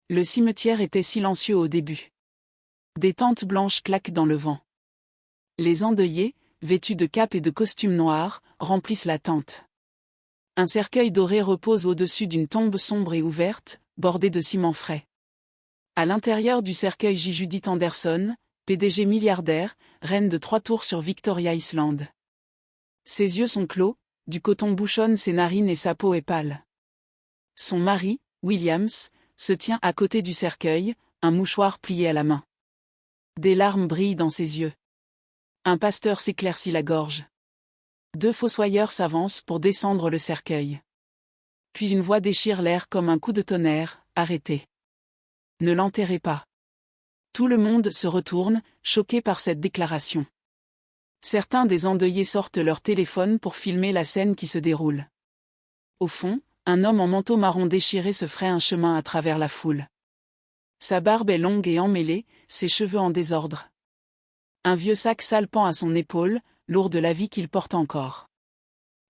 Le cimetière était silencieux au début. Des tentes blanches claquent dans le vent. Les endeuillés, vêtus de capes et de costumes noirs, remplissent la tente. Un cercueil doré repose au-dessus d'une tombe sombre et ouverte, bordée de ciment frais. À l'intérieur du cercueil gît Judith Anderson, PDG milliardaire, reine de 3 tours sur Victoria Island. Ses yeux sont clos, du coton bouchonne ses narines et sa peau est pâle. Son mari, Williams, se tient à côté du cercueil, un mouchoir plié à la main. Des larmes brillent dans ses yeux. Un pasteur s'éclaircit la gorge. 2 fossoyeurs s'avancent pour descendre le cercueil. Puis une voix déchire l'air comme un coup de tonnerre, « Arrêtez. Ne l'enterrez pas. » Tout le monde se retourne, choqué par cette déclaration. Certains des endeuillés sortent leur téléphone pour filmer la scène qui se déroule. Au fond, un homme en manteau marron déchiré se fraye un chemin à travers la foule. Sa barbe est longue et emmêlée, ses cheveux en désordre. Un vieux sac sale pend à son épaule, lourd de la vie qu'il porte encore.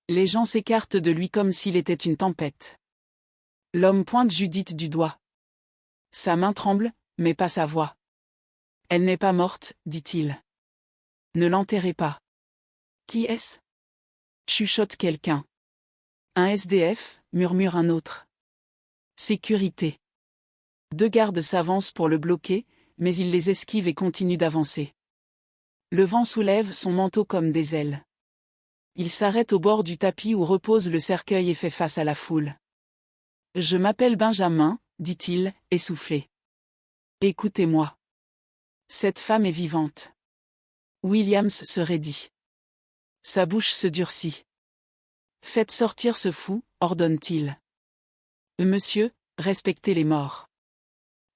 Les gens s'écartent de lui comme s'il était une tempête. L'homme pointe Judith du doigt. Sa main tremble, mais pas sa voix. Elle n'est pas morte, dit-il. Ne l'enterrez pas. Qui est-ce ? Chuchote quelqu'un. Un SDF, murmure un autre. Sécurité. 2 gardes s'avancent pour le bloquer, mais il les esquive et continue d'avancer. Le vent soulève son manteau comme des ailes. Il s'arrête au bord du tapis où repose le cercueil et fait face à la foule. « Je m'appelle Benjamin, » dit-il, essoufflé. « Écoutez-moi. Cette femme est vivante. » Williams se raidit. Sa bouche se durcit. « Faites sortir ce fou, » ordonne-t-il. « Monsieur, respectez les morts.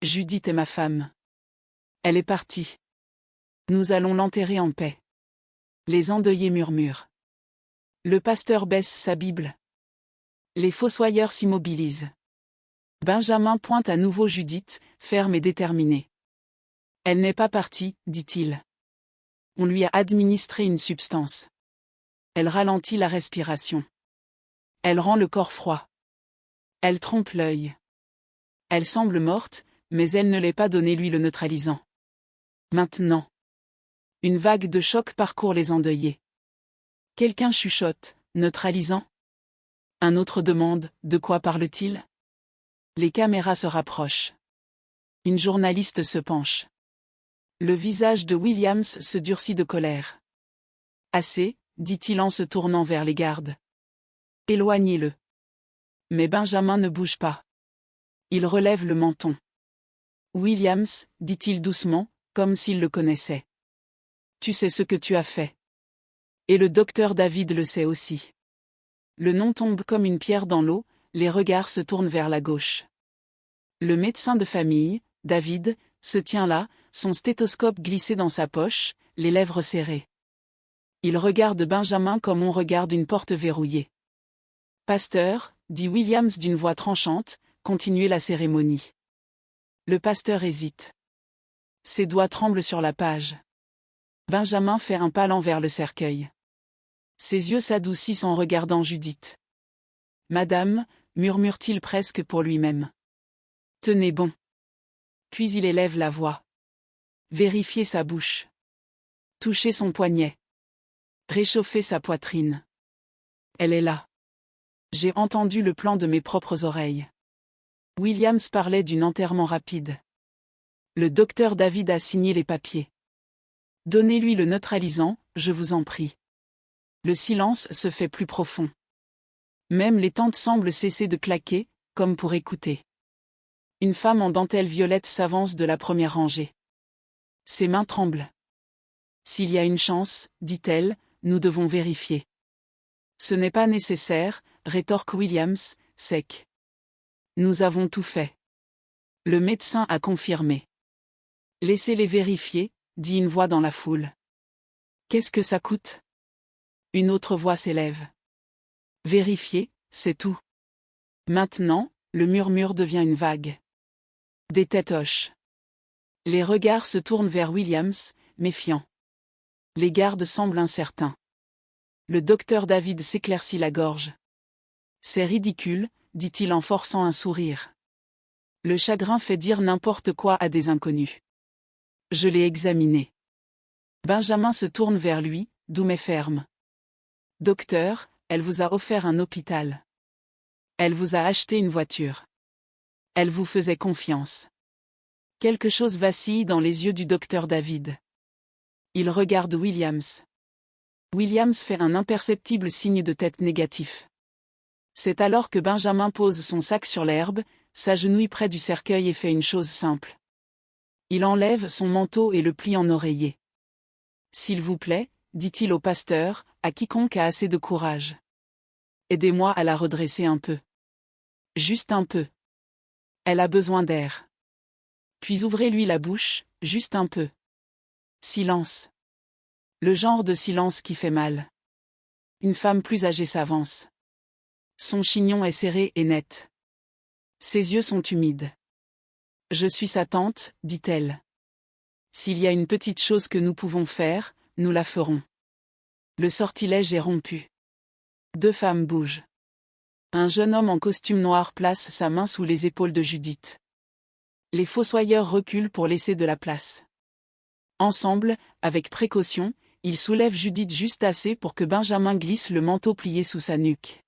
Judith est ma femme. Elle est partie. Nous allons l'enterrer en paix. » Les endeuillés murmurent. Le pasteur baisse sa Bible. Les fossoyeurs s'immobilisent. Benjamin pointe à nouveau Judith, ferme et déterminée. « Elle n'est pas partie, » dit-il. On lui a administré une substance. Elle ralentit la respiration. Elle rend le corps froid. Elle trompe l'œil. Elle semble morte, mais elle ne l'est pas, donnez-lui le neutralisant. Maintenant. Une vague de choc parcourt les endeuillés. Quelqu'un chuchote, neutralisant. Un autre demande, de quoi parle-t-il ? Les caméras se rapprochent. Une journaliste se penche. Le visage de Williams se durcit de colère. Assez, dit-il en se tournant vers les gardes. Éloignez-le. Mais Benjamin ne bouge pas. Il relève le menton. Williams, dit-il doucement, comme s'il le connaissait. Tu sais ce que tu as fait. Et le docteur David le sait aussi. Le nom tombe comme une pierre dans l'eau, les regards se tournent vers la gauche. Le médecin de famille, David, se tient là, son stéthoscope glissé dans sa poche, les lèvres serrées. Il regarde Benjamin comme on regarde une porte verrouillée. Pasteur, dit Williams d'une voix tranchante, continuez la cérémonie. Le pasteur hésite. Ses doigts tremblent sur la page. Benjamin fait un pas lent vers le cercueil. Ses yeux s'adoucissent en regardant Judith. Madame, murmure-t-il presque pour lui-même. Tenez bon. Puis il élève la voix. Vérifiez sa bouche. Touchez son poignet. Réchauffez sa poitrine. Elle est là. J'ai entendu le plan de mes propres oreilles. Williams parlait d'un enterrement rapide. Le docteur David a signé les papiers. Donnez-lui le neutralisant, je vous en prie. Le silence se fait plus profond. Même les tentes semblent cesser de claquer, comme pour écouter. Une femme en dentelle violette s'avance de la première rangée. Ses mains tremblent. S'il y a une chance, dit-elle, nous devons vérifier. Ce n'est pas nécessaire, rétorque Williams, sec. Nous avons tout fait. Le médecin a confirmé. Laissez-les vérifier, dit une voix dans la foule. Qu'est-ce que ça coûte ? Une autre voix s'élève. Vérifier, c'est tout. Maintenant, le murmure devient une vague. Des têtes hochent. Les regards se tournent vers Williams, méfiants. Les gardes semblent incertains. Le docteur David s'éclaircit la gorge. C'est ridicule, dit-il en forçant un sourire. Le chagrin fait dire n'importe quoi à des inconnus. Je l'ai examiné. Benjamin se tourne vers lui, doux mais ferme. Docteur, elle vous a offert un hôpital. Elle vous a acheté une voiture. Elle vous faisait confiance. Quelque chose vacille dans les yeux du docteur David. Il regarde Williams. Williams fait un imperceptible signe de tête négatif. C'est alors que Benjamin pose son sac sur l'herbe, s'agenouille près du cercueil et fait une chose simple. Il enlève son manteau et le plie en oreiller. S'il vous plaît, dit-il au pasteur, à quiconque a assez de courage. Aidez-moi à la redresser un peu. Juste un peu. Elle a besoin d'air. Puis ouvrez-lui la bouche, juste un peu. Silence. Le genre de silence qui fait mal. Une femme plus âgée s'avance. Son chignon est serré et net. Ses yeux sont humides. Je suis sa tante, dit-elle. S'il y a une petite chose que nous pouvons faire, nous la ferons. Le sortilège est rompu. Deux femmes bougent. Un jeune homme en costume noir place sa main sous les épaules de Judith. Les fossoyeurs reculent pour laisser de la place. Ensemble, avec précaution, ils soulèvent Judith juste assez pour que Benjamin glisse le manteau plié sous sa nuque.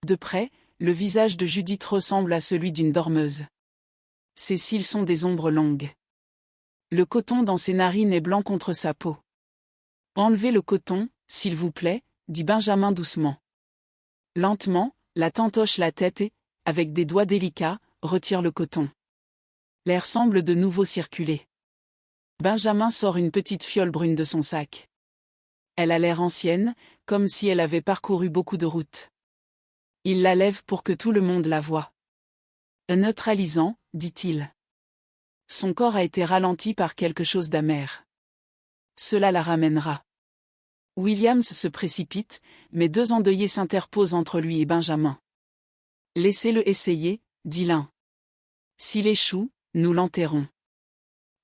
De près, le visage de Judith ressemble à celui d'une dormeuse. Ses cils sont des ombres longues. Le coton dans ses narines est blanc contre sa peau. Enlevez le coton, s'il vous plaît, dit Benjamin doucement. Lentement, la tante hoche la tête et, avec des doigts délicats, retire le coton. L'air semble de nouveau circuler. Benjamin sort une petite fiole brune de son sac. Elle a l'air ancienne, comme si elle avait parcouru beaucoup de routes. Il la lève pour que tout le monde la voie. Neutralisant, dit-il. Son corps a été ralenti par quelque chose d'amer. Cela la ramènera. Williams se précipite, mais deux endeuillés s'interposent entre lui et Benjamin. Laissez-le essayer, dit l'un. S'il échoue, nous l'enterrons.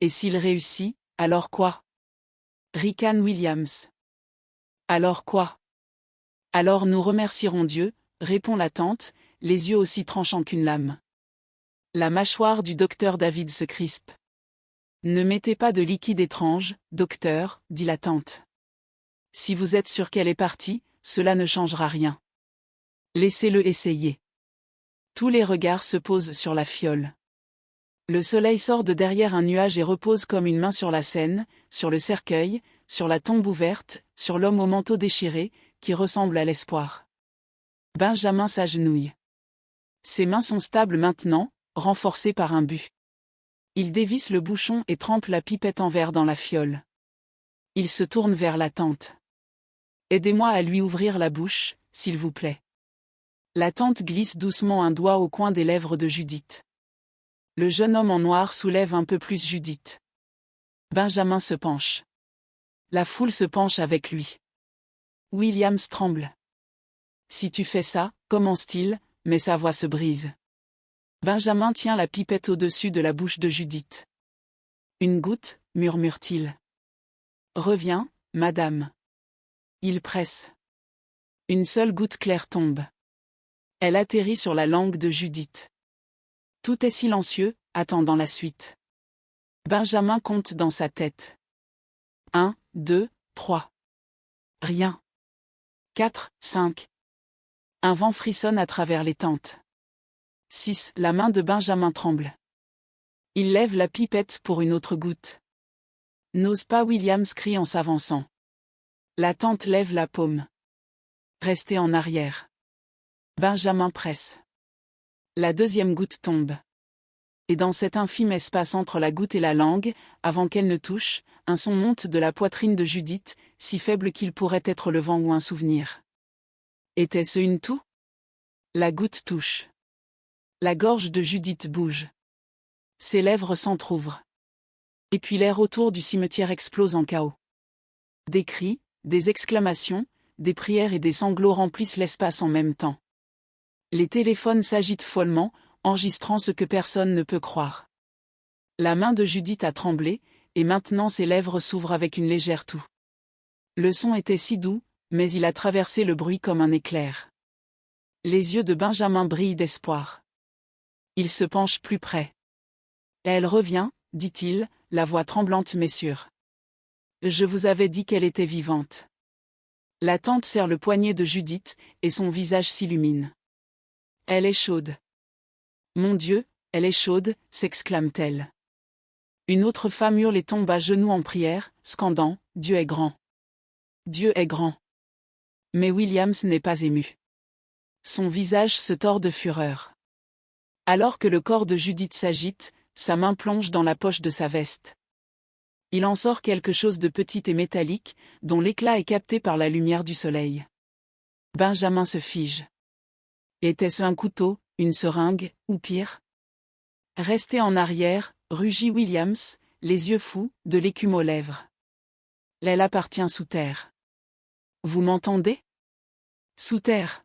Et s'il réussit, alors quoi? Ricane Williams. Alors quoi? Alors nous remercierons Dieu, répond la tante, les yeux aussi tranchants qu'une lame. La mâchoire du docteur David se crispe. Ne mettez pas de liquide étrange, docteur, dit la tante. Si vous êtes sûr qu'elle est partie, cela ne changera rien. Laissez-le essayer. Tous les regards se posent sur la fiole. Le soleil sort de derrière un nuage et repose comme une main sur la scène, sur le cercueil, sur la tombe ouverte, sur l'homme au manteau déchiré, qui ressemble à l'espoir. Benjamin s'agenouille. Ses mains sont stables maintenant, renforcées par un but. Il dévisse le bouchon et trempe la pipette en verre dans la fiole. Il se tourne vers la tante. Aidez-moi à lui ouvrir la bouche, s'il vous plaît. La tante glisse doucement un doigt au coin des lèvres de Judith. Le jeune homme en noir soulève un peu plus Judith. Benjamin se penche. La foule se penche avec lui. Williams tremble. Si tu fais ça, commence-t-il, mais sa voix se brise. Benjamin tient la pipette au-dessus de la bouche de Judith. Une goutte, murmure-t-il. Reviens, madame. Il presse. Une seule goutte claire tombe. Elle atterrit sur la langue de Judith. Tout est silencieux, attendant la suite. Benjamin compte dans sa tête. 1, 2, 3. Rien. 4, 5. Un vent frissonne à travers les tentes. 6. La main de Benjamin tremble. Il lève la pipette pour une autre goutte. N'ose pas, Williams crie en s'avançant. La tante lève la paume. Restez en arrière. Benjamin presse. La deuxième goutte tombe. Et dans cet infime espace entre la goutte et la langue, avant qu'elle ne touche, un son monte de la poitrine de Judith, si faible qu'il pourrait être le vent ou un souvenir. Était-ce une toux? La goutte touche. La gorge de Judith bouge. Ses lèvres s'entr'ouvrent. Et puis l'air autour du cimetière explose en chaos. Des cris, des exclamations, des prières et des sanglots remplissent l'espace en même temps. Les téléphones s'agitent follement, enregistrant ce que personne ne peut croire. La main de Judith a tremblé, et maintenant ses lèvres s'ouvrent avec une légère toux. Le son était si doux, mais il a traversé le bruit comme un éclair. Les yeux de Benjamin brillent d'espoir. Il se penche plus près. Elle revient, dit-il, la voix tremblante mais sûre. Je vous avais dit qu'elle était vivante. La tante serre le poignet de Judith, et son visage s'illumine. Elle est chaude. Mon Dieu, elle est chaude, s'exclame-t-elle. Une autre femme hurle et tombe à genoux en prière, scandant, Dieu est grand. Dieu est grand. Mais Williams n'est pas ému. Son visage se tord de fureur. Alors que le corps de Judith s'agite, sa main plonge dans la poche de sa veste. Il en sort quelque chose de petit et métallique, dont l'éclat est capté par la lumière du soleil. Benjamin se fige. Était-ce un couteau, une seringue, ou pire? Resté en arrière, rugit Williams, les yeux fous, de l'écume aux lèvres. Elle appartient sous terre. Vous m'entendez? Sous terre.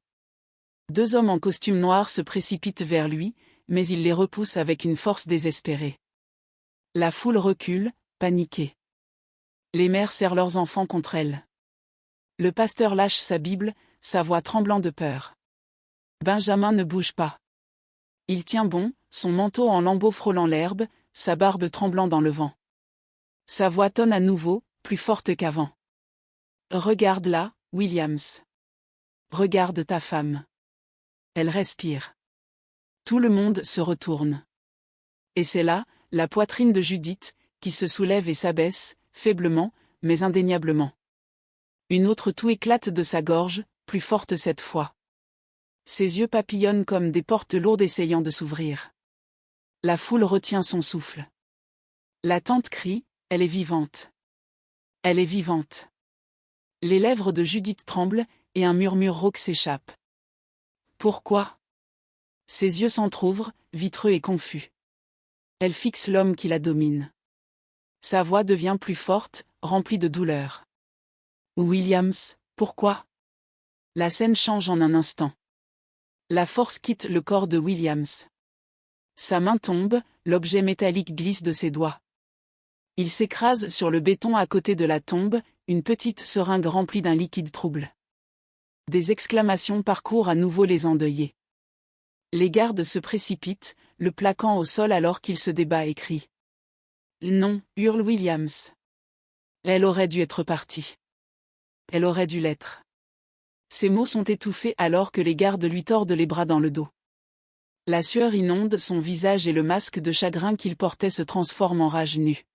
Deux hommes en costume noir se précipitent vers lui, mais il les repousse avec une force désespérée. La foule recule, paniquée. Les mères serrent leurs enfants contre elle. Le pasteur lâche sa Bible, sa voix tremblant de peur. Benjamin ne bouge pas. Il tient bon, son manteau en lambeaux frôlant l'herbe, sa barbe tremblant dans le vent. Sa voix tonne à nouveau, plus forte qu'avant. Regarde-la, Williams. Regarde ta femme. Elle respire. Tout le monde se retourne. Et c'est là, la poitrine de Judith, qui se soulève et s'abaisse, faiblement, mais indéniablement. Une autre toux éclate de sa gorge, plus forte cette fois. Ses yeux papillonnent comme des portes lourdes essayant de s'ouvrir. La foule retient son souffle. La tante crie, elle est vivante. Elle est vivante. Les lèvres de Judith tremblent, et un murmure rauque s'échappe. Pourquoi? Ses yeux s'entr'ouvrent, vitreux et confus. Elle fixe l'homme qui la domine. Sa voix devient plus forte, remplie de douleur. Williams, pourquoi? La scène change en un instant. La force quitte le corps de Williams. Sa main tombe, l'objet métallique glisse de ses doigts. Il s'écrase sur le béton à côté de la tombe, une petite seringue remplie d'un liquide trouble. Des exclamations parcourent à nouveau les endeuillés. Les gardes se précipitent, le plaquant au sol alors qu'il se débat et crie. Non, hurle Williams. Elle aurait dû être partie. Elle aurait dû l'être. Ses mots sont étouffés alors que les gardes lui tordent les bras dans le dos. La sueur inonde son visage et le masque de chagrin qu'il portait se transforme en rage nue.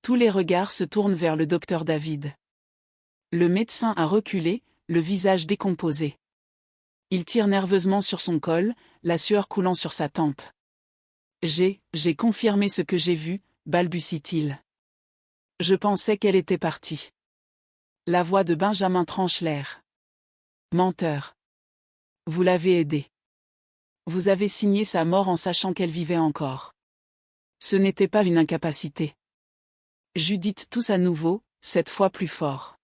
Tous les regards se tournent vers le docteur David. Le médecin a reculé, le visage décomposé. Il tire nerveusement sur son col, la sueur coulant sur sa tempe. J'ai confirmé ce que j'ai vu, balbutie-t-il. Je pensais qu'elle était partie. La voix de Benjamin tranche l'air. Menteur. Vous l'avez aidée. Vous avez signé sa mort en sachant qu'elle vivait encore. Ce n'était pas une incapacité. Judith tousse à nouveau, cette fois plus fort.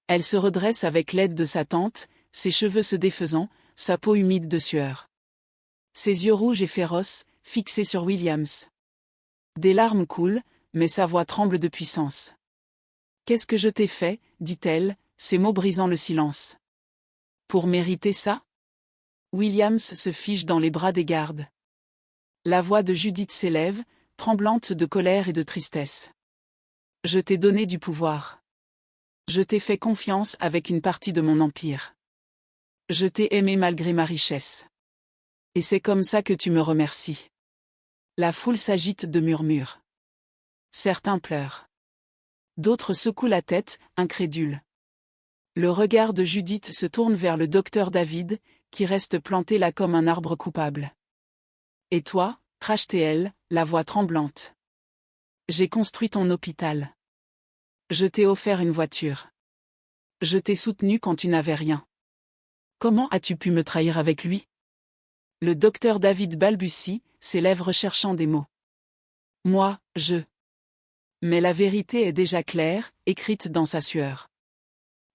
Elle se redresse avec l'aide de sa tante, ses cheveux se défaisant, sa peau humide de sueur. Ses yeux rouges et féroces, fixés sur Williams. Des larmes coulent, mais sa voix tremble de puissance. Qu'est-ce que je t'ai fait, dit-elle, ses mots brisant le silence. Pour mériter ça? Williams se fige dans les bras des gardes. La voix de Judith s'élève, tremblante de colère et de tristesse. Je t'ai donné du pouvoir. Je t'ai fait confiance avec une partie de mon empire. Je t'ai aimé malgré ma richesse. Et c'est comme ça que tu me remercies. La foule s'agite de murmures. Certains pleurent. D'autres secouent la tête, incrédules. Le regard de Judith se tourne vers le docteur David, qui reste planté là comme un arbre coupable. Et toi, crache-t-elle, la voix tremblante. J'ai construit ton hôpital. Je t'ai offert une voiture. Je t'ai soutenu quand tu n'avais rien. Comment as-tu pu me trahir avec lui? Le docteur David balbutie, ses lèvres cherchant des mots. Moi, Mais la vérité est déjà claire, écrite dans sa sueur.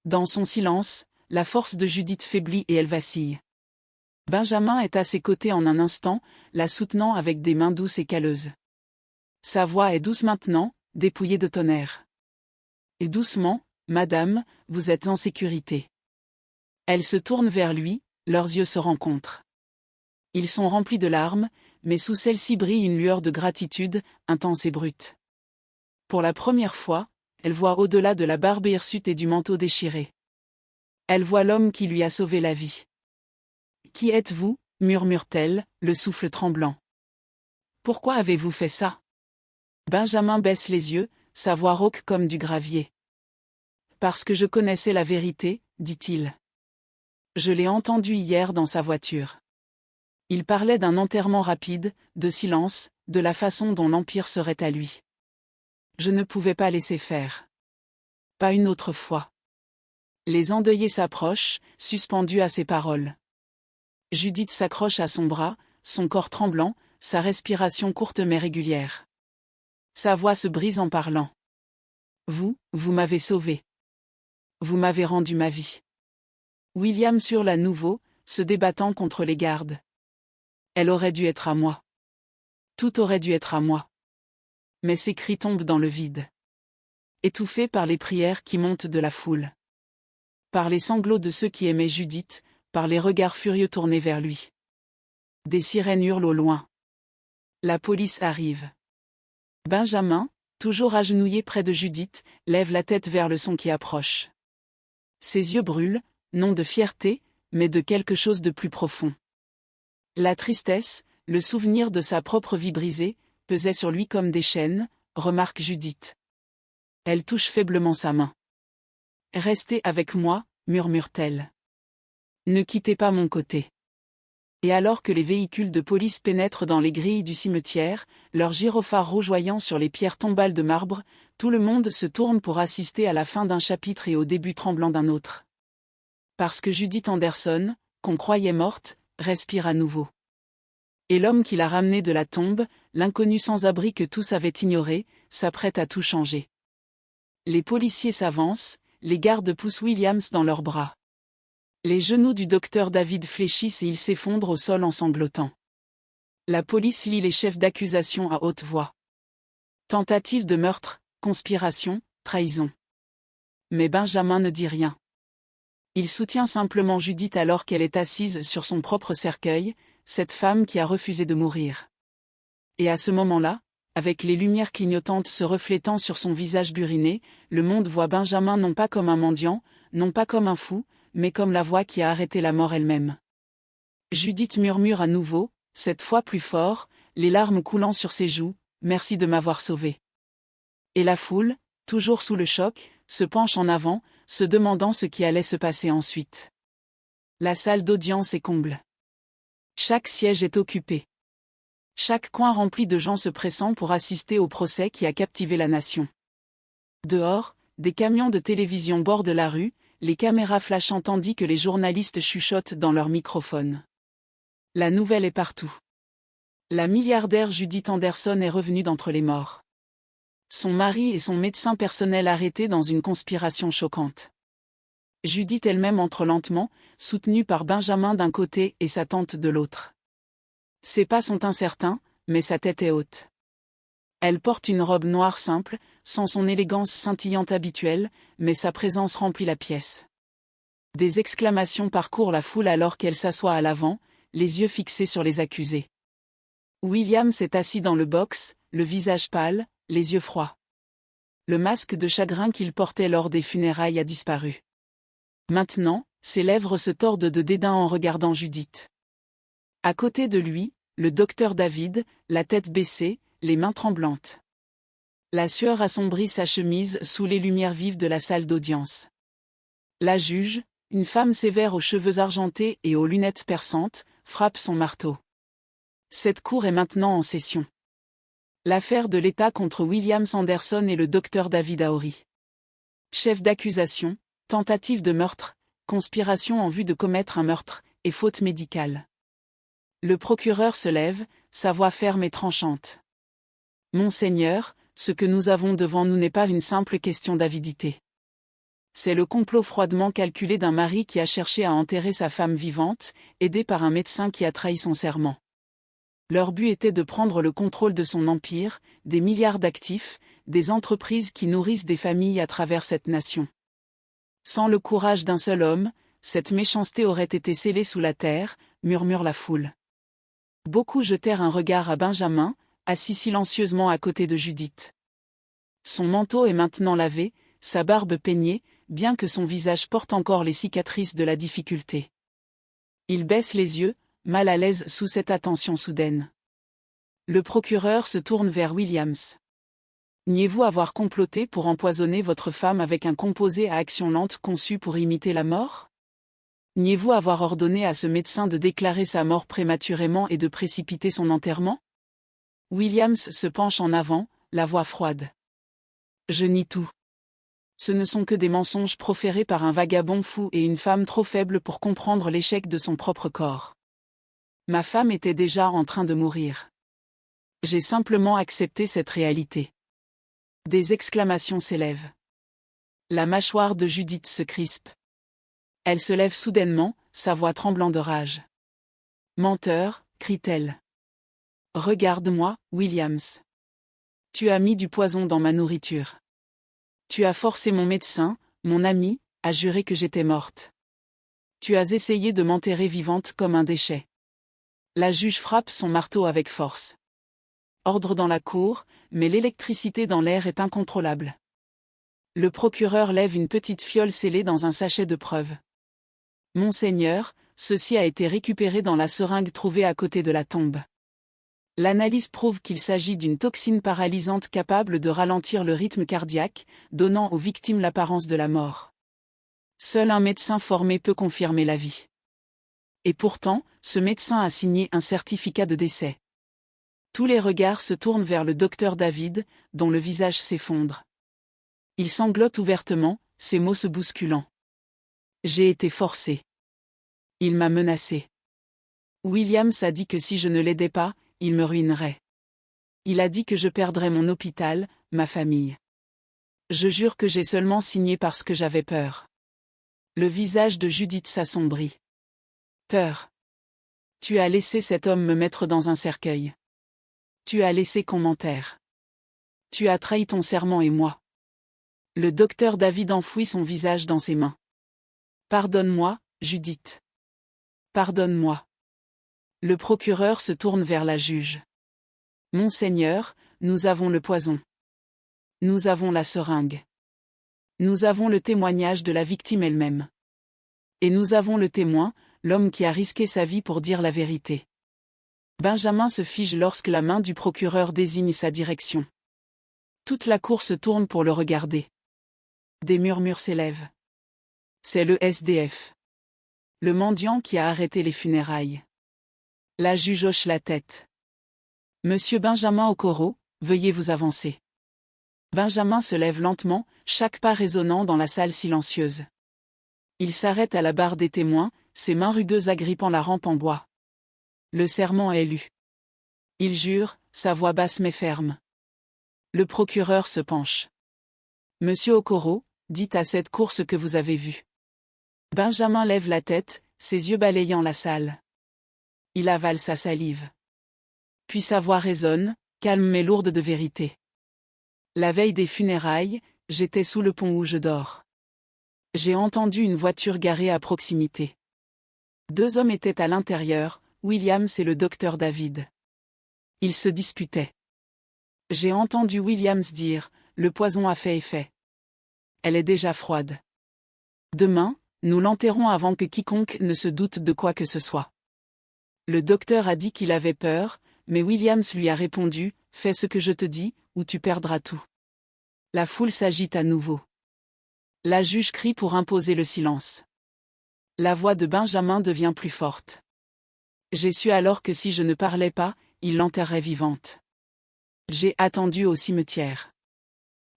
Dans son silence, la force de Judith faiblit et elle vacille. Benjamin est à ses côtés en un instant, la soutenant avec des mains douces et calleuses. Sa voix est douce maintenant, dépouillée de tonnerre. Et doucement, madame, vous êtes en sécurité. Elle se tourne vers lui, leurs yeux se rencontrent. Ils sont remplis de larmes, mais sous celle-ci brille une lueur de gratitude, intense et brute. Pour la première fois, elle voit au-delà de la barbe hirsute et du manteau déchiré. Elle voit l'homme qui lui a sauvé la vie. « Qui êtes-vous » murmure-t-elle, le souffle tremblant. « Pourquoi avez-vous fait ça ?» Benjamin baisse les yeux, sa voix rauque comme du gravier. « Parce que je connaissais la vérité, » dit-il. « Je l'ai entendu hier dans sa voiture. » Il parlait d'un enterrement rapide, de silence, de la façon dont l'Empire serait à lui. Je ne pouvais pas laisser faire. Pas une autre fois. Les endeuillés s'approchent, suspendus à ses paroles. Judith s'accroche à son bras, son corps tremblant, sa respiration courte mais régulière. Sa voix se brise en parlant. Vous m'avez sauvé. Vous m'avez rendu ma vie. William hurle à nouveau, se débattant contre les gardes. Elle aurait dû être à moi. Tout aurait dû être à moi. Mais ses cris tombent dans le vide. Étouffés par les prières qui montent de la foule. Par les sanglots de ceux qui aimaient Judith, par les regards furieux tournés vers lui. Des sirènes hurlent au loin. La police arrive. Benjamin, toujours agenouillé près de Judith, lève la tête vers le son qui approche. Ses yeux brûlent, non de fierté, mais de quelque chose de plus profond. La tristesse, le souvenir de sa propre vie brisée, pesait sur lui comme des chaînes, remarque Judith. Elle touche faiblement sa main. « Restez avec moi » murmure-t-elle. « Ne quittez pas mon côté. » Et alors que les véhicules de police pénètrent dans les grilles du cimetière, leurs gyrophares rougeoyants sur les pierres tombales de marbre, tout le monde se tourne pour assister à la fin d'un chapitre et au début tremblant d'un autre. Parce que Judith Anderson, qu'on croyait morte, respire à nouveau. Et l'homme qui l'a ramenée de la tombe, l'inconnu sans-abri que tous avaient ignoré, s'apprête à tout changer. Les policiers s'avancent, les gardes poussent Williams dans leurs bras. Les genoux du docteur David fléchissent et il s'effondre au sol en sanglotant. La police lit les chefs d'accusation à haute voix. Tentative de meurtre, conspiration, trahison. Mais Benjamin ne dit rien. Il soutient simplement Judith alors qu'elle est assise sur son propre cercueil, cette femme qui a refusé de mourir. Et à ce moment-là, avec les lumières clignotantes se reflétant sur son visage buriné, le monde voit Benjamin non pas comme un mendiant, non pas comme un fou, mais comme la voix qui a arrêté la mort elle-même. Judith murmure à nouveau, cette fois plus fort, les larmes coulant sur ses joues, « Merci de m'avoir sauvé. » Et la foule, toujours sous le choc, se penche en avant, se demandant ce qui allait se passer ensuite. La salle d'audience est comble. Chaque siège est occupé. Chaque coin rempli de gens se pressant pour assister au procès qui a captivé la nation. Dehors, des camions de télévision bordent la rue, les caméras flashant tandis que les journalistes chuchotent dans leurs microphones. La nouvelle est partout. La milliardaire Judith Anderson est revenue d'entre les morts. Son mari et son médecin personnel arrêtés dans une conspiration choquante. Judith elle-même entre lentement, soutenue par Benjamin d'un côté et sa tante de l'autre. Ses pas sont incertains, mais sa tête est haute. Elle porte une robe noire simple, sans son élégance scintillante habituelle, mais sa présence remplit la pièce. Des exclamations parcourent la foule alors qu'elle s'assoit à l'avant, les yeux fixés sur les accusés. William s'est assis dans le box, le visage pâle, les yeux froids. Le masque de chagrin qu'il portait lors des funérailles a disparu. Maintenant, ses lèvres se tordent de dédain en regardant Judith. À côté de lui, le docteur David, la tête baissée, les mains tremblantes. La sueur assombrit sa chemise sous les lumières vives de la salle d'audience. La juge, une femme sévère aux cheveux argentés et aux lunettes perçantes, frappe son marteau. Cette cour est maintenant en session. L'affaire de l'État contre William Anderson et le docteur David Aouri. Chef d'accusation, tentative de meurtre, conspiration en vue de commettre un meurtre, et faute médicale. Le procureur se lève, sa voix ferme et tranchante. Monseigneur, ce que nous avons devant nous n'est pas une simple question d'avidité. C'est le complot froidement calculé d'un mari qui a cherché à enterrer sa femme vivante, aidé par un médecin qui a trahi son serment. Leur but était de prendre le contrôle de son empire, des milliards d'actifs, des entreprises qui nourrissent des familles à travers cette nation. Sans le courage d'un seul homme, cette méchanceté aurait été scellée sous la terre, murmure la foule. Beaucoup jetèrent un regard à Benjamin, assis silencieusement à côté de Judith. Son manteau est maintenant lavé, sa barbe peignée, bien que son visage porte encore les cicatrices de la difficulté. Il baisse les yeux, mal à l'aise sous cette attention soudaine. Le procureur se tourne vers Williams. Niez-vous avoir comploté pour empoisonner votre femme avec un composé à action lente conçu pour imiter la mort? Niez-vous avoir ordonné à ce médecin de déclarer sa mort prématurément et de précipiter son enterrement? Williams se penche en avant, la voix froide. Je nie tout. Ce ne sont que des mensonges proférés par un vagabond fou et une femme trop faible pour comprendre l'échec de son propre corps. Ma femme était déjà en train de mourir. J'ai simplement accepté cette réalité. Des exclamations s'élèvent. La mâchoire de Judith se crispe. Elle se lève soudainement, sa voix tremblant de rage. Menteur, crie-t-elle. Regarde-moi, Williams. Tu as mis du poison dans ma nourriture. Tu as forcé mon médecin, mon ami, à jurer que j'étais morte. Tu as essayé de m'enterrer vivante comme un déchet. La juge frappe son marteau avec force. Ordre dans la cour, mais l'électricité dans l'air est incontrôlable. Le procureur lève une petite fiole scellée dans un sachet de preuves. Monseigneur, ceci a été récupéré dans la seringue trouvée à côté de la tombe. L'analyse prouve qu'il s'agit d'une toxine paralysante capable de ralentir le rythme cardiaque, donnant aux victimes l'apparence de la mort. Seul un médecin formé peut confirmer l'avis. Et pourtant, ce médecin a signé un certificat de décès. Tous les regards se tournent vers le docteur David, dont le visage s'effondre. Il sanglote ouvertement, ses mots se bousculant. J'ai été forcé. Il m'a menacé. Williams a dit que si je ne l'aidais pas, il me ruinerait. Il a dit que je perdrais mon hôpital, ma famille. Je jure que j'ai seulement signé parce que j'avais peur. Le visage de Judith s'assombrit. Peur. Tu as laissé cet homme me mettre dans un cercueil. Tu as laissé qu'on m'enterre. Tu as trahi ton serment et moi. Le docteur David enfouit son visage dans ses mains. Pardonne-moi, Judith. Pardonne-moi. Le procureur se tourne vers la juge. Monseigneur, nous avons le poison. Nous avons la seringue. Nous avons le témoignage de la victime elle-même. Et nous avons le témoin, l'homme qui a risqué sa vie pour dire la vérité. Benjamin se fige lorsque la main du procureur désigne sa direction. Toute la cour se tourne pour le regarder. Des murmures s'élèvent. C'est le SDF. Le mendiant qui a arrêté les funérailles. La juge hoche la tête. Monsieur Benjamin Okoro, veuillez vous avancer. Benjamin se lève lentement, chaque pas résonnant dans la salle silencieuse. Il s'arrête à la barre des témoins, ses mains rugueuses agrippant la rampe en bois. Le serment est lu. Il jure, sa voix basse mais ferme. Le procureur se penche. Monsieur Okoro, dites à cette cour ce que vous avez vu. Benjamin lève la tête, ses yeux balayant la salle. Il avale sa salive. Puis sa voix résonne, calme mais lourde de vérité. La veille des funérailles, j'étais sous le pont où je dors. J'ai entendu une voiture garée à proximité. 2 hommes étaient à l'intérieur, Williams et le docteur David. Ils se disputaient. J'ai entendu Williams dire, le poison a fait effet. Elle est déjà froide. Demain, nous l'enterrons avant que quiconque ne se doute de quoi que ce soit. Le docteur a dit qu'il avait peur, mais Williams lui a répondu, fais ce que je te dis, ou tu perdras tout. La foule s'agite à nouveau. La juge crie pour imposer le silence. La voix de Benjamin devient plus forte. J'ai su alors que si je ne parlais pas, il l'enterrait vivante. J'ai attendu au cimetière.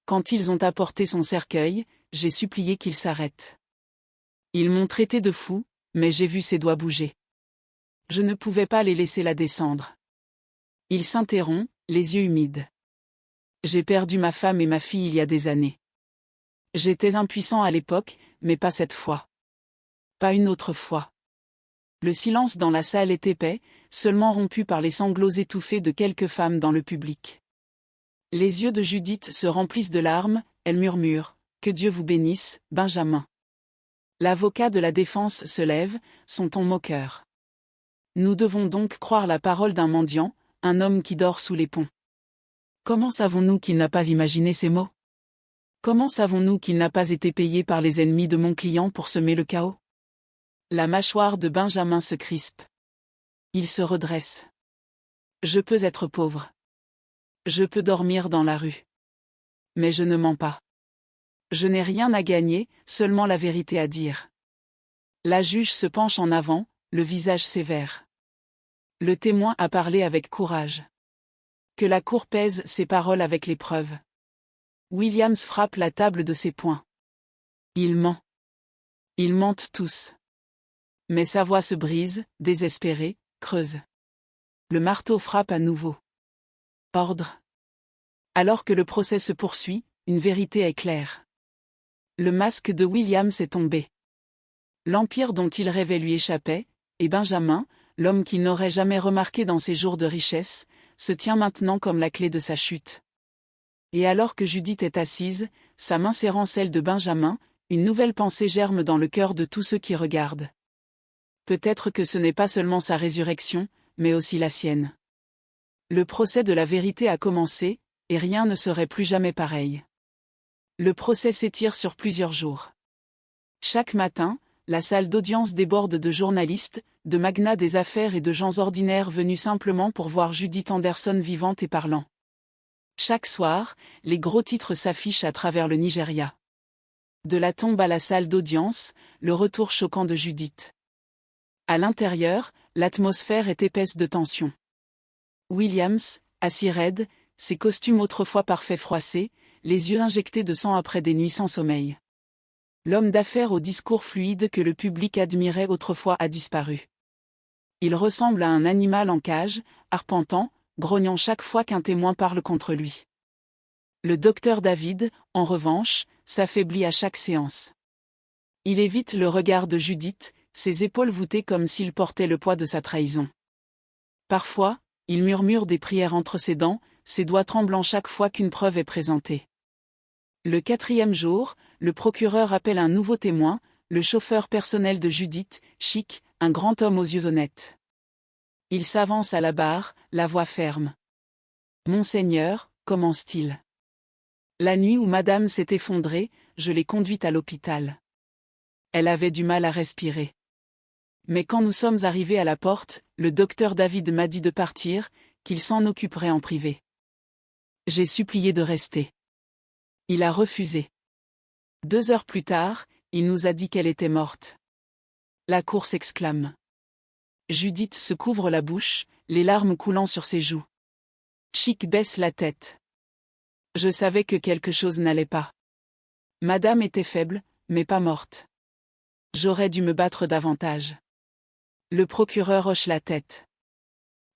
Quand ils ont apporté son cercueil, j'ai supplié qu'il s'arrête. Ils m'ont traité de fou, mais j'ai vu ses doigts bouger. Je ne pouvais pas les laisser la descendre. Il s'interrompt, les yeux humides. J'ai perdu ma femme et ma fille il y a des années. J'étais impuissant à l'époque, mais pas cette fois. Pas une autre fois. Le silence dans la salle est épais, seulement rompu par les sanglots étouffés de quelques femmes dans le public. Les yeux de Judith se remplissent de larmes, elle murmure, « Que Dieu vous bénisse, Benjamin. » L'avocat de la défense se lève, son ton moqueur. Nous devons donc croire la parole d'un mendiant, un homme qui dort sous les ponts. Comment savons-nous qu'il n'a pas imaginé ces mots? Comment savons-nous qu'il n'a pas été payé par les ennemis de mon client pour semer le chaos? La mâchoire de Benjamin se crispe. Il se redresse. Je peux être pauvre. Je peux dormir dans la rue. Mais je ne mens pas. Je n'ai rien à gagner, seulement la vérité à dire. La juge se penche en avant, le visage sévère. Le témoin a parlé avec courage. Que la cour pèse ses paroles avec les preuves. Williams frappe la table de ses poings. Il ment. Ils mentent tous. Mais sa voix se brise, désespérée, creuse. Le marteau frappe à nouveau. Ordre. Alors que le procès se poursuit, une vérité est claire. Le masque de Williams est tombé. L'empire dont il rêvait lui échappait, et Benjamin, l'homme qu'il n'aurait jamais remarqué dans ses jours de richesse, se tient maintenant comme la clé de sa chute. Et alors que Judith est assise, sa main serrant celle de Benjamin, une nouvelle pensée germe dans le cœur de tous ceux qui regardent. Peut-être que ce n'est pas seulement sa résurrection, mais aussi la sienne. Le procès de la vérité a commencé, et rien ne serait plus jamais pareil. Le procès s'étire sur plusieurs jours. Chaque matin, la salle d'audience déborde de journalistes, de magnats des affaires et de gens ordinaires venus simplement pour voir Judith Anderson vivante et parlant. Chaque soir, les gros titres s'affichent à travers le Nigeria. De la tombe à la salle d'audience, le retour choquant de Judith. À l'intérieur, l'atmosphère est épaisse de tension. Williams, assis raide, ses costumes autrefois parfaits froissés, les yeux injectés de sang après des nuits sans sommeil. L'homme d'affaires au discours fluide que le public admirait autrefois a disparu. Il ressemble à un animal en cage, arpentant, grognant chaque fois qu'un témoin parle contre lui. Le docteur David, en revanche, s'affaiblit à chaque séance. Il évite le regard de Judith, ses épaules voûtées comme s'il portait le poids de sa trahison. Parfois, il murmure des prières entre ses dents, ses doigts tremblant chaque fois qu'une preuve est présentée. Le 4e jour, le procureur appelle un nouveau témoin, le chauffeur personnel de Judith, Chic, un grand homme aux yeux honnêtes. Il s'avance à la barre, la voix ferme. « Monseigneur, commence-t-il. La nuit où madame s'est effondrée, je l'ai conduite à l'hôpital. Elle avait du mal à respirer. Mais quand nous sommes arrivés à la porte, le docteur David m'a dit de partir, qu'il s'en occuperait en privé. J'ai supplié de rester. Il a refusé. 2 heures plus tard, il nous a dit qu'elle était morte. » La cour s'exclame. Judith se couvre la bouche, les larmes coulant sur ses joues. Chic baisse la tête. Je savais que quelque chose n'allait pas. Madame était faible, mais pas morte. J'aurais dû me battre davantage. Le procureur hoche la tête.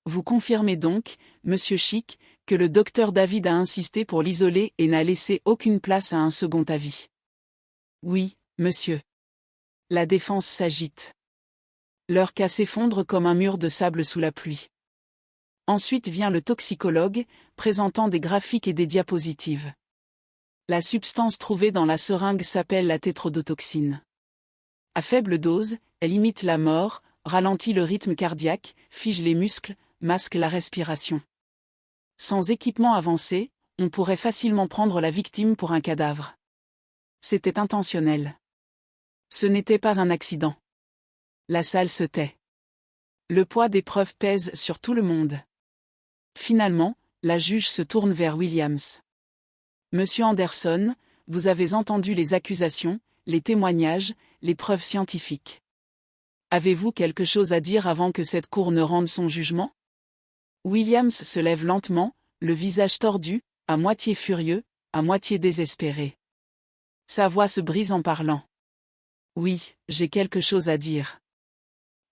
Vous confirmez donc, monsieur Chic, que le docteur David a insisté pour l'isoler et n'a laissé aucune place à un second avis. Oui, monsieur. La défense s'agite. Leur cas s'effondre comme un mur de sable sous la pluie. Ensuite vient le toxicologue, présentant des graphiques et des diapositives. La substance trouvée dans la seringue s'appelle la tétrodotoxine. À faible dose, elle imite la mort, ralentit le rythme cardiaque, fige les muscles, masque la respiration. Sans équipement avancé, on pourrait facilement prendre la victime pour un cadavre. C'était intentionnel. Ce n'était pas un accident. La salle se tait. Le poids des preuves pèse sur tout le monde. Finalement, la juge se tourne vers Williams. Monsieur Anderson, vous avez entendu les accusations, les témoignages, les preuves scientifiques. Avez-vous quelque chose à dire avant que cette cour ne rende son jugement? Williams se lève lentement, le visage tordu, à moitié furieux, à moitié désespéré. Sa voix se brise en parlant. Oui, j'ai quelque chose à dire.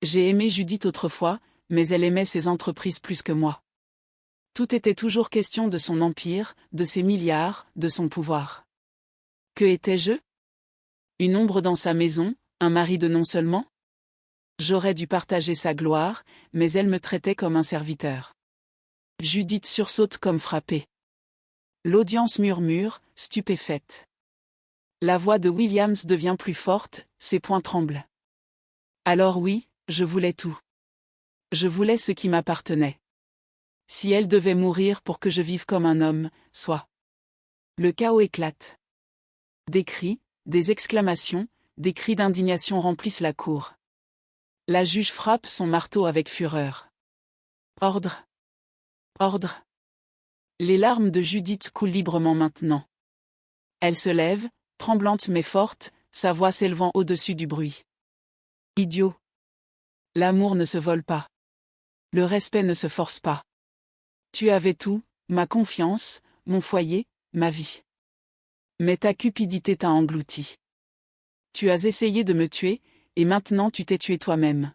J'ai aimé Judith autrefois, mais elle aimait ses entreprises plus que moi. Tout était toujours question de son empire, de ses milliards, de son pouvoir. Que étais-je? Une ombre dans sa maison, un mari de non seulement? J'aurais dû partager sa gloire, mais elle me traitait comme un serviteur. Judith sursaute comme frappée. L'audience murmure, stupéfaite. La voix de Williams devient plus forte, ses poings tremblent. Alors oui, je voulais tout. Je voulais ce qui m'appartenait. Si elle devait mourir pour que je vive comme un homme, soit. Le chaos éclate. Des cris, des exclamations, des cris d'indignation remplissent la cour. La juge frappe son marteau avec fureur. Ordre! Ordre! Les larmes de Judith coulent librement maintenant. Elle se lève, tremblante mais forte, sa voix s'élevant au-dessus du bruit. Idiot! L'amour ne se vole pas. Le respect ne se force pas. Tu avais tout, ma confiance, mon foyer, ma vie. Mais ta cupidité t'a englouti. Tu as essayé de me tuer, et maintenant tu t'es tué toi-même.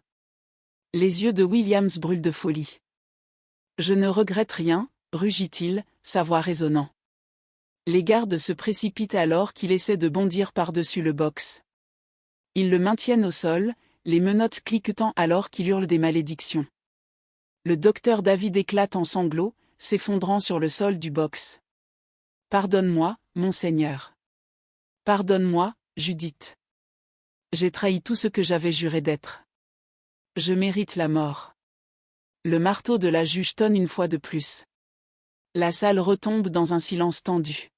Les yeux de Williams brûlent de folie. Je ne regrette rien, rugit-il, sa voix résonnant. Les gardes se précipitent alors qu'il essaie de bondir par-dessus le box. Ils le maintiennent au sol, les menottes cliquetant alors qu'il hurle des malédictions. Le docteur David éclate en sanglots, s'effondrant sur le sol du box. Pardonne-moi, monseigneur. Pardonne-moi, Judith. J'ai trahi tout ce que j'avais juré d'être. Je mérite la mort. Le marteau de la juge tonne une fois de plus. La salle retombe dans un silence tendu.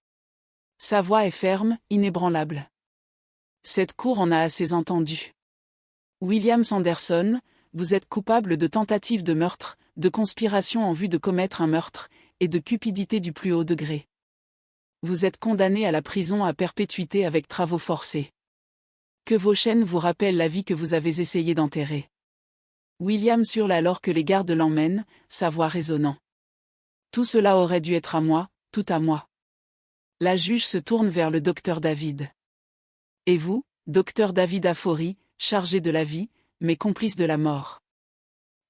Sa voix est ferme, inébranlable. Cette cour en a assez entendu. William Sanderson, vous êtes coupable de tentative de meurtre, de conspiration en vue de commettre un meurtre, et de cupidité du plus haut degré. Vous êtes condamné à la prison à perpétuité avec travaux forcés. Que vos chaînes vous rappellent la vie que vous avez essayé d'enterrer. William hurle alors que les gardes l'emmènent, sa voix résonnant. Tout cela aurait dû être à moi, tout à moi. La juge se tourne vers le docteur David. Et vous, docteur David Afory, chargé de la vie, mais complice de la mort.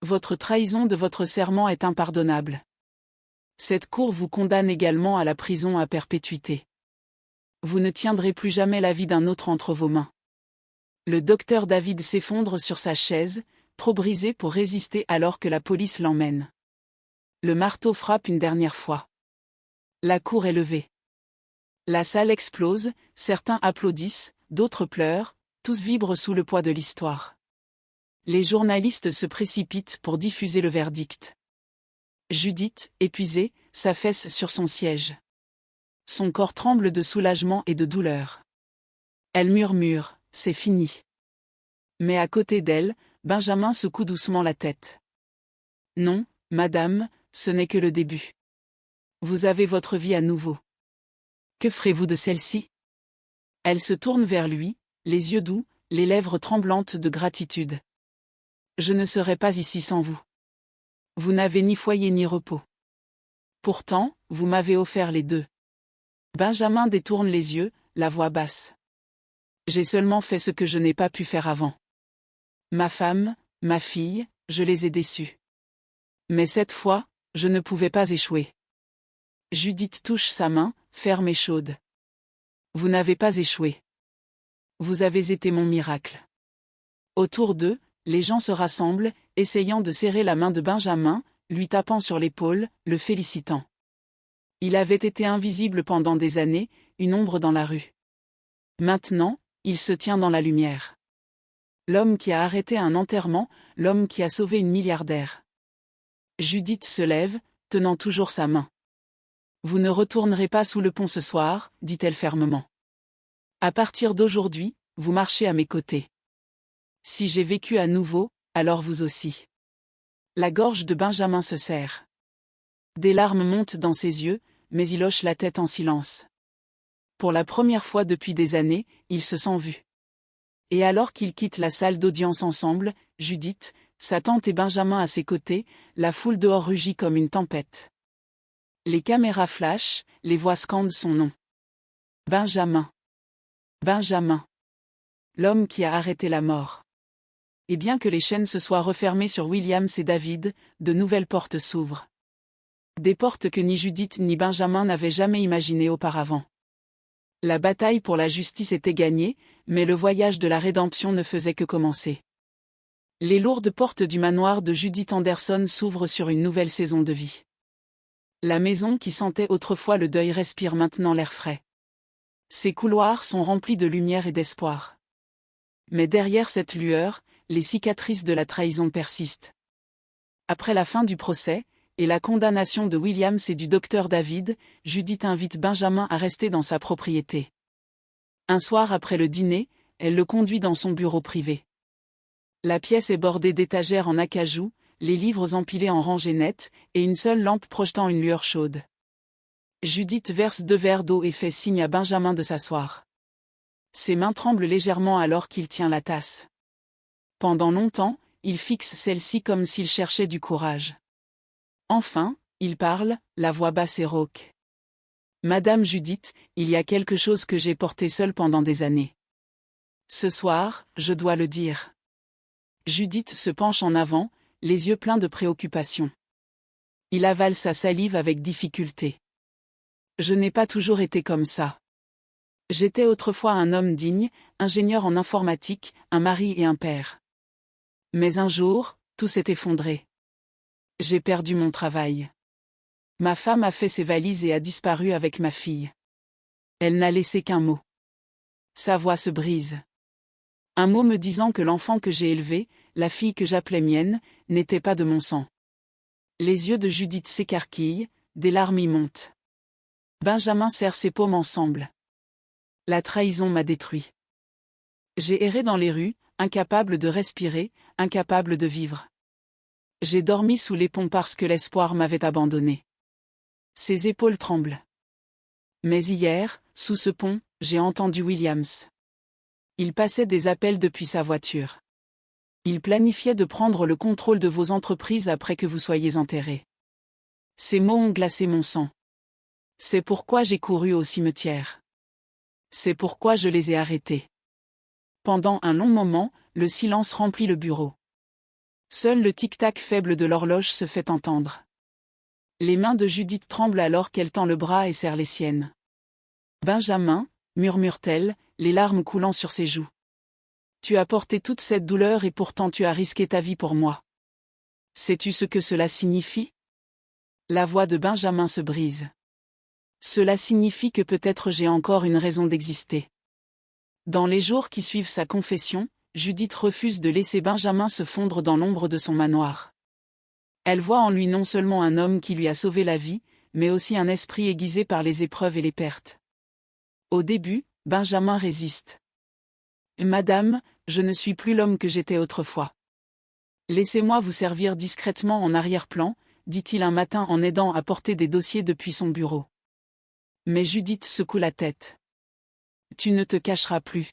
Votre trahison de votre serment est impardonnable. Cette cour vous condamne également à la prison à perpétuité. Vous ne tiendrez plus jamais la vie d'un autre entre vos mains. Le docteur David s'effondre sur sa chaise, trop brisé pour résister alors que la police l'emmène. Le marteau frappe une dernière fois. La cour est levée. La salle explose, certains applaudissent, d'autres pleurent, tous vibrent sous le poids de l'histoire. Les journalistes se précipitent pour diffuser le verdict. Judith, épuisée, s'affaisse sur son siège. Son corps tremble de soulagement et de douleur. Elle murmure, c'est fini. Mais à côté d'elle, Benjamin secoue doucement la tête. Non, madame, ce n'est que le début. Vous avez votre vie à nouveau. Que ferez-vous de celle-ci? Elle se tourne vers lui, les yeux doux, les lèvres tremblantes de gratitude. Je ne serais pas ici sans vous. Vous n'avez ni foyer ni repos. Pourtant, vous m'avez offert les deux. Benjamin détourne les yeux, la voix basse. J'ai seulement fait ce que je n'ai pas pu faire avant. Ma femme, ma fille, je les ai déçus. Mais cette fois, je ne pouvais pas échouer. Judith touche sa main, ferme et chaude. Vous n'avez pas échoué. Vous avez été mon miracle. Autour d'eux, les gens se rassemblent, essayant de serrer la main de Benjamin, lui tapant sur l'épaule, le félicitant. Il avait été invisible pendant des années, une ombre dans la rue. Maintenant, il se tient dans la lumière. L'homme qui a arrêté un enterrement, l'homme qui a sauvé une milliardaire. Judith se lève, tenant toujours sa main. Vous ne retournerez pas sous le pont ce soir, dit-elle fermement. À partir d'aujourd'hui, vous marchez à mes côtés. Si j'ai vécu à nouveau, alors vous aussi. La gorge de Benjamin se serre. Des larmes montent dans ses yeux, mais il hoche la tête en silence. Pour la première fois depuis des années, il se sent vu. Et alors qu'ils quittent la salle d'audience ensemble, Judith, sa tante et Benjamin à ses côtés, la foule dehors rugit comme une tempête. Les caméras flashent, les voix scandent son nom. Benjamin. Benjamin. L'homme qui a arrêté la mort. Et bien que les chaînes se soient refermées sur Williams et David, de nouvelles portes s'ouvrent. Des portes que ni Judith ni Benjamin n'avaient jamais imaginées auparavant. La bataille pour la justice était gagnée, mais le voyage de la rédemption ne faisait que commencer. Les lourdes portes du manoir de Judith Anderson s'ouvrent sur une nouvelle saison de vie. La maison qui sentait autrefois le deuil respire maintenant l'air frais. Ses couloirs sont remplis de lumière et d'espoir. Mais derrière cette lueur, les cicatrices de la trahison persistent. Après la fin du procès, et la condamnation de Williams et du docteur David, Judith invite Benjamin à rester dans sa propriété. Un soir après le dîner, elle le conduit dans son bureau privé. La pièce est bordée d'étagères en acajou, les livres empilés en rangées nettes, et une seule lampe projetant une lueur chaude. Judith verse 2 verres d'eau et fait signe à Benjamin de s'asseoir. Ses mains tremblent légèrement alors qu'il tient la tasse. Pendant longtemps, il fixe celle-ci comme s'il cherchait du courage. Enfin, il parle, la voix basse et rauque. « Madame Judith, il y a quelque chose que j'ai porté seule pendant des années. Ce soir, je dois le dire. » Judith se penche en avant, les yeux pleins de préoccupation. Il avale sa salive avec difficulté. « Je n'ai pas toujours été comme ça. J'étais autrefois un homme digne, ingénieur en informatique, un mari et un père. Mais un jour, tout s'est effondré. J'ai perdu mon travail. Ma femme a fait ses valises et a disparu avec ma fille. Elle n'a laissé qu'un mot. Sa voix se brise. Un mot me disant que l'enfant que j'ai élevé, la fille que j'appelais mienne, n'était pas de mon sang. » Les yeux de Judith s'écarquillent, des larmes y montent. Benjamin serre ses paumes ensemble. La trahison m'a détruit. J'ai erré dans les rues, incapable de respirer, incapable de vivre. J'ai dormi sous les ponts parce que l'espoir m'avait abandonné. Ses épaules tremblent. Mais hier, sous ce pont, j'ai entendu Williams. Il passait des appels depuis sa voiture. Il planifiait de prendre le contrôle de vos entreprises après que vous soyez enterrés. Ces mots ont glacé mon sang. C'est pourquoi j'ai couru au cimetière. C'est pourquoi je les ai arrêtés. Pendant un long moment, le silence remplit le bureau. Seul le tic-tac faible de l'horloge se fait entendre. Les mains de Judith tremblent alors qu'elle tend le bras et serre les siennes. « Benjamin, » murmure-t-elle, les larmes coulant sur ses joues. « Tu as porté toute cette douleur et pourtant tu as risqué ta vie pour moi. Sais-tu ce que cela signifie ?» La voix de Benjamin se brise. « Cela signifie que peut-être j'ai encore une raison d'exister. » Dans les jours qui suivent sa confession, Judith refuse de laisser Benjamin se fondre dans l'ombre de son manoir. Elle voit en lui non seulement un homme qui lui a sauvé la vie, mais aussi un esprit aiguisé par les épreuves et les pertes. Au début, Benjamin résiste. « Madame, je ne suis plus l'homme que j'étais autrefois. Laissez-moi vous servir discrètement en arrière-plan, » dit-il un matin en aidant à porter des dossiers depuis son bureau. Mais Judith secoue la tête. « Tu ne te cacheras plus.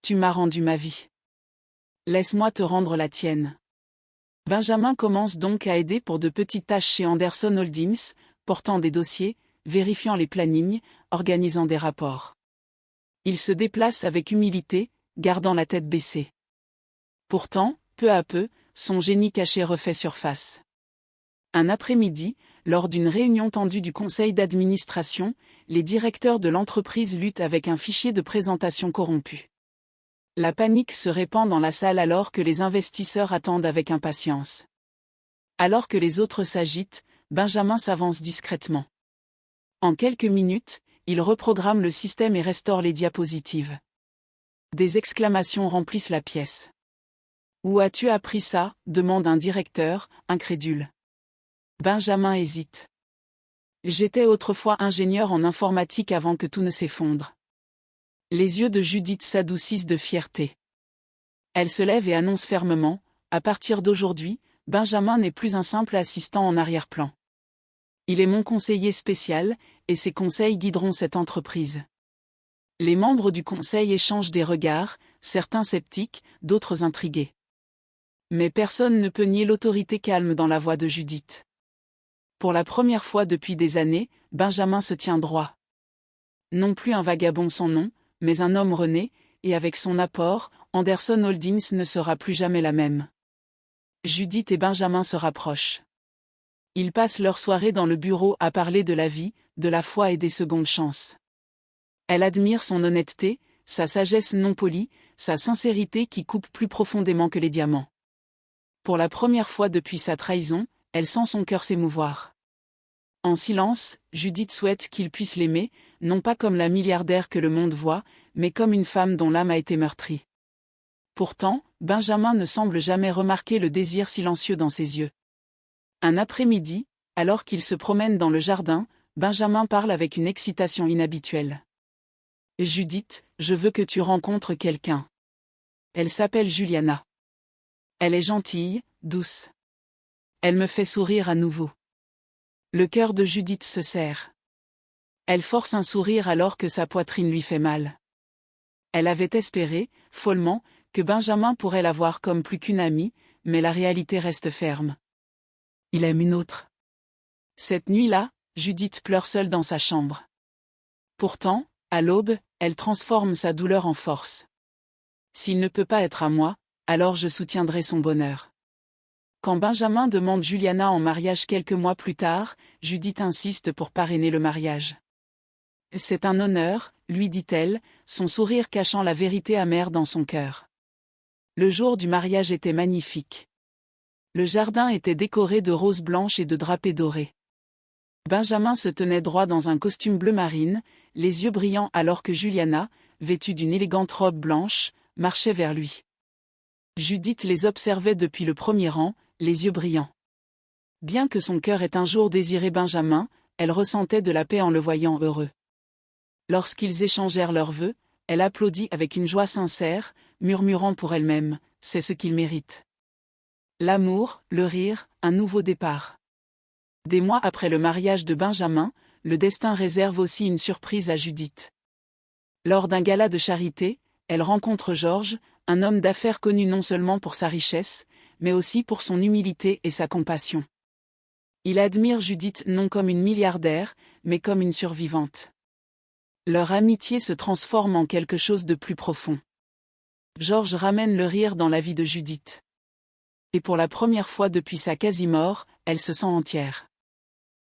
Tu m'as rendu ma vie. Laisse-moi te rendre la tienne. » Benjamin commence donc à aider pour de petites tâches chez Anderson Holdings, portant des dossiers, vérifiant les plannings, organisant des rapports. Il se déplace avec humilité, gardant la tête baissée. Pourtant, peu à peu, son génie caché refait surface. Un après-midi, lors d'une réunion tendue du conseil d'administration, les directeurs de l'entreprise luttent avec un fichier de présentation corrompu. La panique se répand dans la salle alors que les investisseurs attendent avec impatience. Alors que les autres s'agitent, Benjamin s'avance discrètement. En quelques minutes, il reprogramme le système et restaure les diapositives. Des exclamations remplissent la pièce. « Où as-tu appris ça ?» demande un directeur, incrédule. Benjamin hésite. « J'étais autrefois ingénieur en informatique avant que tout ne s'effondre. » Les yeux de Judith s'adoucissent de fierté. Elle se lève et annonce fermement, « À partir d'aujourd'hui, Benjamin n'est plus un simple assistant en arrière-plan. Il est mon conseiller spécial, et ses conseils guideront cette entreprise. » Les membres du conseil échangent des regards, certains sceptiques, d'autres intrigués. Mais personne ne peut nier l'autorité calme dans la voix de Judith. Pour la première fois depuis des années, Benjamin se tient droit. Non plus un vagabond sans nom, mais un homme rené, et avec son apport, Anderson Holdings ne sera plus jamais la même. Judith et Benjamin se rapprochent. Ils passent leur soirée dans le bureau à parler de la vie, de la foi et des secondes chances. Elle admire son honnêteté, sa sagesse non polie, sa sincérité qui coupe plus profondément que les diamants. Pour la première fois depuis sa trahison, elle sent son cœur s'émouvoir. En silence, Judith souhaite qu'il puisse l'aimer, non pas comme la milliardaire que le monde voit, mais comme une femme dont l'âme a été meurtrie. Pourtant, Benjamin ne semble jamais remarquer le désir silencieux dans ses yeux. Un après-midi, alors qu'il se promène dans le jardin, Benjamin parle avec une excitation inhabituelle. « Judith, je veux que tu rencontres quelqu'un. Elle s'appelle Juliana. Elle est gentille, douce. Elle me fait sourire à nouveau. » Le cœur de Judith se serre. Elle force un sourire alors que sa poitrine lui fait mal. Elle avait espéré, follement, que Benjamin pourrait la voir comme plus qu'une amie, mais la réalité reste ferme. Il aime une autre. Cette nuit-là, Judith pleure seule dans sa chambre. Pourtant, à l'aube, elle transforme sa douleur en force. S'il ne peut pas être à moi, alors je soutiendrai son bonheur. Quand Benjamin demande Juliana en mariage quelques mois plus tard, Judith insiste pour parrainer le mariage. C'est un honneur, lui dit-elle, son sourire cachant la vérité amère dans son cœur. Le jour du mariage était magnifique. Le jardin était décoré de roses blanches et de drapés dorés. Benjamin se tenait droit dans un costume bleu marine, les yeux brillants alors que Juliana, vêtue d'une élégante robe blanche, marchait vers lui. Judith les observait depuis le premier rang, les yeux brillants. Bien que son cœur ait un jour désiré Benjamin, elle ressentait de la paix en le voyant heureux. Lorsqu'ils échangèrent leurs vœux, elle applaudit avec une joie sincère, murmurant pour elle-même, « C'est ce qu'il mérite. » L'amour, le rire, un nouveau départ. Des mois après le mariage de Benjamin, le destin réserve aussi une surprise à Judith. Lors d'un gala de charité, elle rencontre Georges, un homme d'affaires connu non seulement pour sa richesse, mais aussi pour son humilité et sa compassion. Il admire Judith non comme une milliardaire, mais comme une survivante. Leur amitié se transforme en quelque chose de plus profond. Georges ramène le rire dans la vie de Judith. Et pour la première fois depuis sa quasi-mort, elle se sent entière.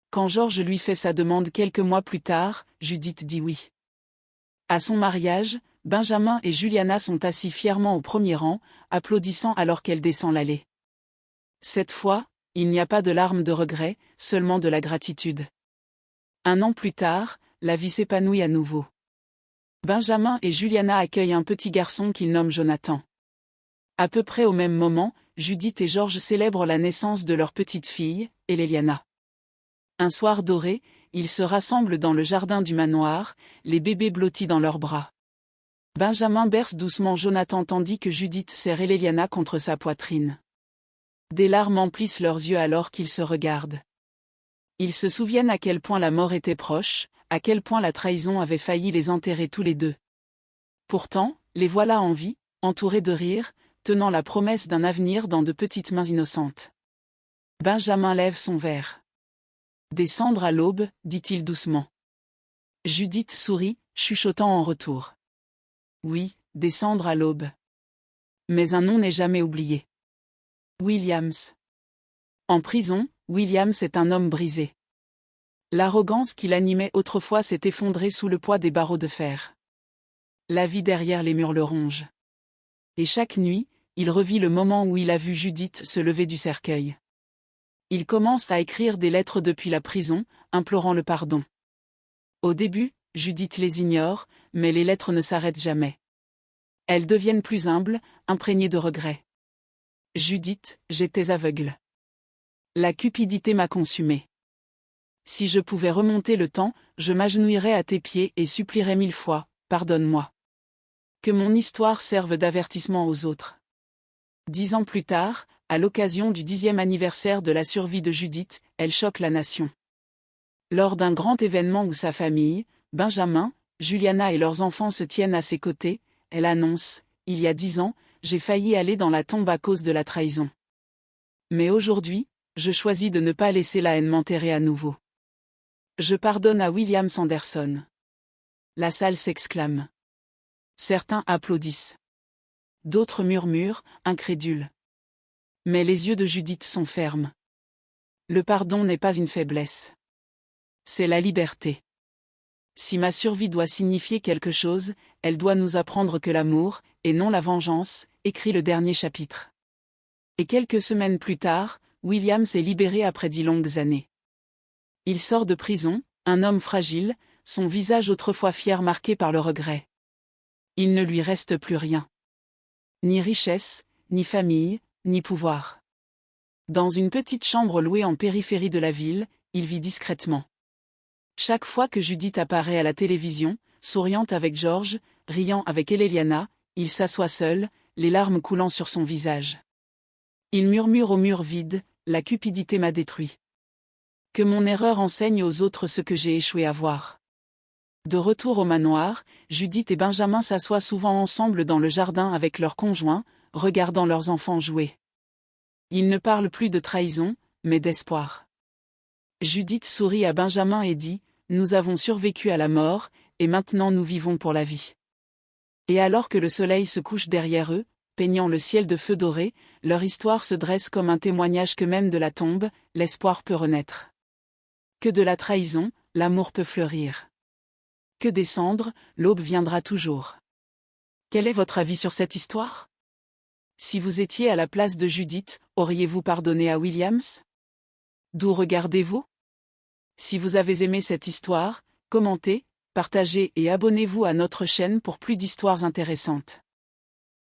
Quand Georges lui fait sa demande quelques mois plus tard, Judith dit oui. À son mariage, Benjamin et Juliana sont assis fièrement au premier rang, applaudissant alors qu'elle descend l'allée. Cette fois, il n'y a pas de larmes de regret, seulement de la gratitude. Un an plus tard, la vie s'épanouit à nouveau. Benjamin et Juliana accueillent un petit garçon qu'ils nomment Jonathan. À peu près au même moment, Judith et Georges célèbrent la naissance de leur petite fille, Eleliana. Un soir doré, ils se rassemblent dans le jardin du manoir, les bébés blottis dans leurs bras. Benjamin berce doucement Jonathan tandis que Judith serre Eleliana contre sa poitrine. Des larmes emplissent leurs yeux alors qu'ils se regardent. Ils se souviennent à quel point la mort était proche, à quel point la trahison avait failli les enterrer tous les deux. Pourtant, les voilà en vie, entourés de rire, tenant la promesse d'un avenir dans de petites mains innocentes. Benjamin lève son verre. « Descendre à l'aube, dit-il doucement. Judith sourit, chuchotant en retour. Oui, descendre à l'aube. Mais un nom n'est jamais oublié. Williams. En prison, Williams est un homme brisé. L'arrogance qui l'animait autrefois s'est effondrée sous le poids des barreaux de fer. La vie derrière les murs le ronge. Et chaque nuit, il revit le moment où il a vu Judith se lever du cercueil. Il commence à écrire des lettres depuis la prison, implorant le pardon. Au début, Judith les ignore, mais les lettres ne s'arrêtent jamais. Elles deviennent plus humbles, imprégnées de regrets. Judith, j'étais aveugle. La cupidité m'a consumée. Si je pouvais remonter le temps, je m'agenouillerais à tes pieds et supplierais 1000 fois, pardonne-moi. Que mon histoire serve d'avertissement aux autres. 10 ans plus tard, à l'occasion du 10e anniversaire de la survie de Judith, elle choque la nation. Lors d'un grand événement où sa famille, Benjamin, Juliana et leurs enfants se tiennent à ses côtés, elle annonce, « Il y a 10 ans, j'ai failli aller dans la tombe à cause de la trahison. Mais aujourd'hui, je choisis de ne pas laisser la haine m'enterrer à nouveau. Je pardonne à William Sanderson. » La salle s'exclame. Certains applaudissent. D'autres murmurent, incrédules. Mais les yeux de Judith sont fermes. Le pardon n'est pas une faiblesse. C'est la liberté. Si ma survie doit signifier quelque chose, elle doit nous apprendre que l'amour, et non la vengeance, écrit le dernier chapitre. Et quelques semaines plus tard, William s'est libéré après 10 longues années. Il sort de prison, un homme fragile, son visage autrefois fier marqué par le regret. Il ne lui reste plus rien. Ni richesse, ni famille, ni pouvoir. Dans une petite chambre louée en périphérie de la ville, il vit discrètement. Chaque fois que Judith apparaît à la télévision, souriante avec George, riant avec Eleliana, il s'assoit seul, les larmes coulant sur son visage. Il murmure au mur vide, la cupidité m'a détruit. Que mon erreur enseigne aux autres ce que j'ai échoué à voir. De retour au manoir, Judith et Benjamin s'assoient souvent ensemble dans le jardin avec leurs conjoints, regardant leurs enfants jouer. Ils ne parlent plus de trahison, mais d'espoir. Judith sourit à Benjamin et dit « Nous avons survécu à la mort, et maintenant nous vivons pour la vie. » Et alors que le soleil se couche derrière eux, peignant le ciel de feu doré, leur histoire se dresse comme un témoignage que même de la tombe, l'espoir peut renaître. Que de la trahison, l'amour peut fleurir. Que des cendres, l'aube viendra toujours. Quel est votre avis sur cette histoire? Si vous étiez à la place de Judith, auriez-vous pardonné à Williams? D'où regardez-vous? Si vous avez aimé cette histoire, commentez, partagez et abonnez-vous à notre chaîne pour plus d'histoires intéressantes.